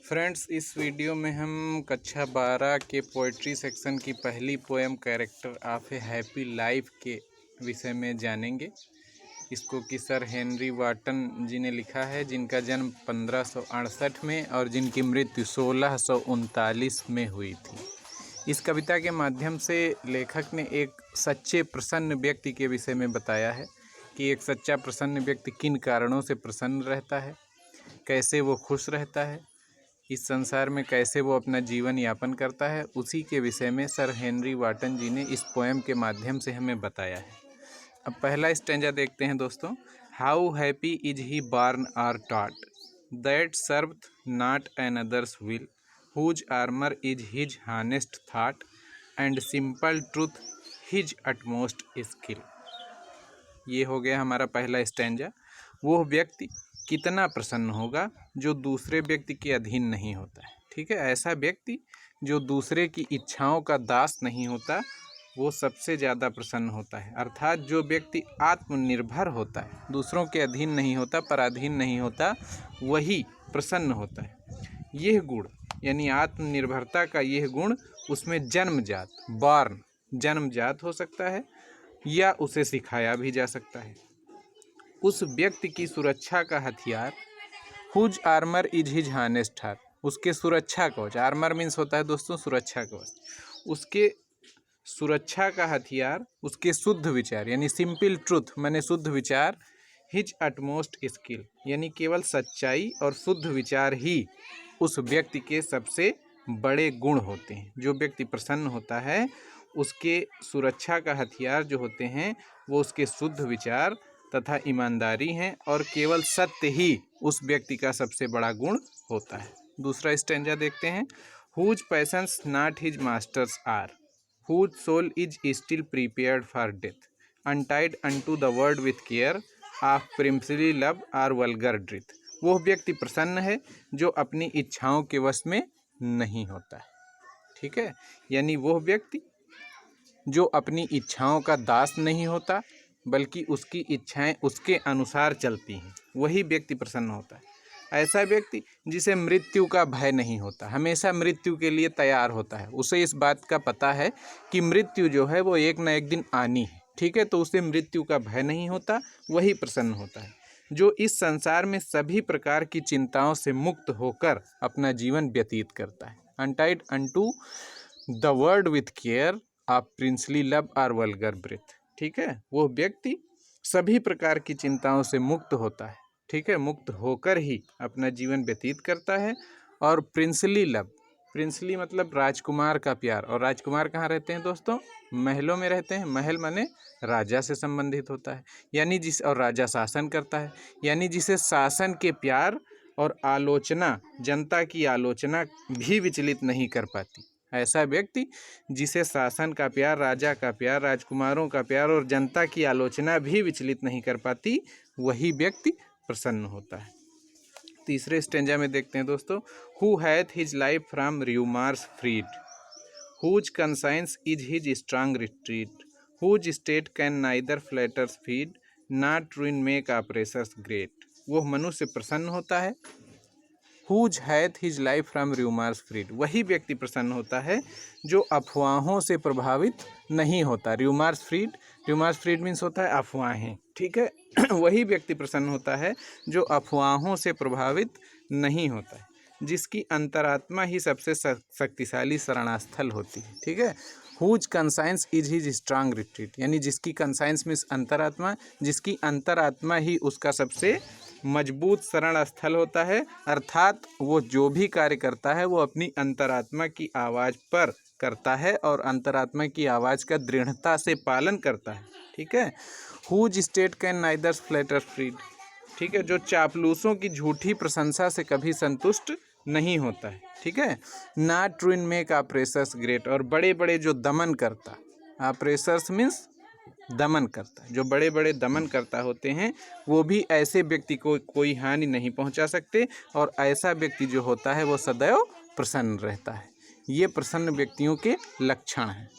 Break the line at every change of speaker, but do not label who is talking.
Friends, इस video में हम कक्षा 12 के पोइट्री सेक्शन की पहली poem character of A happy life के विषय में जानेंगे। इसको कि सर हेनरी वाटन जी ने लिखा है, जिनका जन्म 1568 में और जिनकी मृत्यु 1639 में हुई थी। इस कविता के माध्यम से लेखक ने एक सच्चे प्रसन्न व्यक्ति के विषय में बताया है कि एक सच्चा प्रसन्न व्यक्ति किन कारणों से प्रसन्न रहता है, कैसे वो खुश रहता है, इस संसार में कैसे वो अपना जीवन यापन करता है। उसी के विषय में सर हेनरी वाटन जी ने इस पोएम के माध्यम से हमें बताया है। अब पहला स्टैंजा देखते हैं दोस्तों। How happy is he born or taught that serveth not another's will whose armour is his honest thought and simple truth his utmost skill. ये हो गया हमारा पहला स्टैंजा। वो व्यक्ति कितना प्रसन्न होगा जो दूसरे व्यक्ति के अधीन नहीं होता है। ठीक है, ऐसा व्यक्ति जो दूसरे की इच्छाओं का दास नहीं होता, वो सबसे ज़्यादा प्रसन्न होता है। अर्थात जो व्यक्ति आत्मनिर्भर होता है, दूसरों के अधीन नहीं होता, पराधीन नहीं होता, वही प्रसन्न होता है। यह गुण यानी आत्मनिर्भरता का यह गुण उसमें जन्मजात, बॉर्न, जन्मजात हो सकता है या उसे सिखाया भी जा सकता है। उस व्यक्ति की सुरक्षा का हथियार whose armour is his honest heart, उसके सुरक्षा कवच, आर्मर मीन्स होता है दोस्तों सुरक्षा कवच, उसके सुरक्षा का हथियार उसके शुद्ध विचार यानी सिंपल ट्रूथ माने शुद्ध विचार, हिज अटमोस्ट स्किल यानी केवल सच्चाई और शुद्ध विचार ही उस व्यक्ति के सबसे बड़े गुण होते हैं। जो व्यक्ति प्रसन्न होता है उसके सुरक्षा का हथियार जो होते हैं वो उसके शुद्ध विचार तथा ईमानदारी हैं, और केवल सत्य ही उस व्यक्ति का सबसे बड़ा गुण होता है। दूसरा स्टैंजा देखते हैं। Whose passions not his masters are whose soul is still prepared for death untied unto the word with care of princely love or vulgar breath. वो व्यक्ति प्रसन्न है जो अपनी इच्छाओं के वश में नहीं होता है। ठीक है, यानी वो व्यक्ति जो अपनी इच्छाओं का दास नहीं होता बल्कि उसकी इच्छाएं उसके अनुसार चलती हैं, वही व्यक्ति प्रसन्न होता है। ऐसा व्यक्ति जिसे मृत्यु का भय नहीं होता, हमेशा मृत्यु के लिए तैयार होता है, उसे इस बात का पता है कि मृत्यु जो है वो एक न एक दिन आनी है। ठीक है, तो उसे मृत्यु का भय नहीं होता, वही प्रसन्न होता है। जो इस संसार में सभी प्रकार की चिंताओं से मुक्त होकर अपना जीवन व्यतीत करता है। Untied unto the word with care of princely love or vulgar breath. ठीक है, वो व्यक्ति सभी प्रकार की चिंताओं से मुक्त होता है। ठीक है, मुक्त होकर ही अपना जीवन व्यतीत करता है। और प्रिंसली लव, प्रिंसली मतलब राजकुमार का प्यार, और राजकुमार कहाँ रहते हैं दोस्तों? महलों में रहते हैं। महल माने राजा से संबंधित होता है, यानी और राजा शासन करता है, यानी जिसे शासन के प्यार और आलोचना, जनता की आलोचना भी विचलित नहीं कर पाती। ऐसा व्यक्ति जिसे शासन का प्यार, राजा का प्यार, राजकुमारों का प्यार और जनता की आलोचना भी विचलित नहीं कर पाती, वही व्यक्ति प्रसन्न होता है। तीसरे स्टेंजा में देखते हैं दोस्तों। Who hath his life from rumours freed whose conscience is his strong retreat whose state can neither flatterers feed nor ruin make operations great. वो मनुष्य प्रसन्न होता है। Whose hath his life from rumours freed, वही व्यक्ति प्रसन्न होता है जो अफवाहों से प्रभावित नहीं होता। र्यूमर्स फ्रीड मीन्स होता है अफवाहें। ठीक है, वही व्यक्ति प्रसन्न होता है जो अफवाहों से प्रभावित नहीं होता है, जिसकी अंतरात्मा ही सबसे शक्तिशाली शरणास्थल होती है। ठीक है, whose conscience is his strong retreat, यानी जिसकी कंसाइंस मीन्स अंतरात्मा, जिसकी अंतरात्मा ही उसका सबसे मजबूत शरण स्थल होता है। अर्थात वो जो भी कार्य करता है वो अपनी अंतरात्मा की आवाज़ पर करता है और अंतरात्मा की आवाज़ का दृढ़ता से पालन करता है। ठीक है, whose state can neither flatter freed, ठीक है, जो चापलूसों की झूठी प्रशंसा से कभी संतुष्ट नहीं होता है। ठीक है, not ruin make operations great, और बड़े बड़े जो दमन करता, ऑपरेशंस मीन्स दमन करता, जो बड़े बड़े दमन करता होते हैं वो भी ऐसे व्यक्ति को कोई हानि नहीं पहुंचा सकते, और ऐसा व्यक्ति जो होता है वो सदैव प्रसन्न रहता है। ये प्रसन्न व्यक्तियों के लक्षण हैं।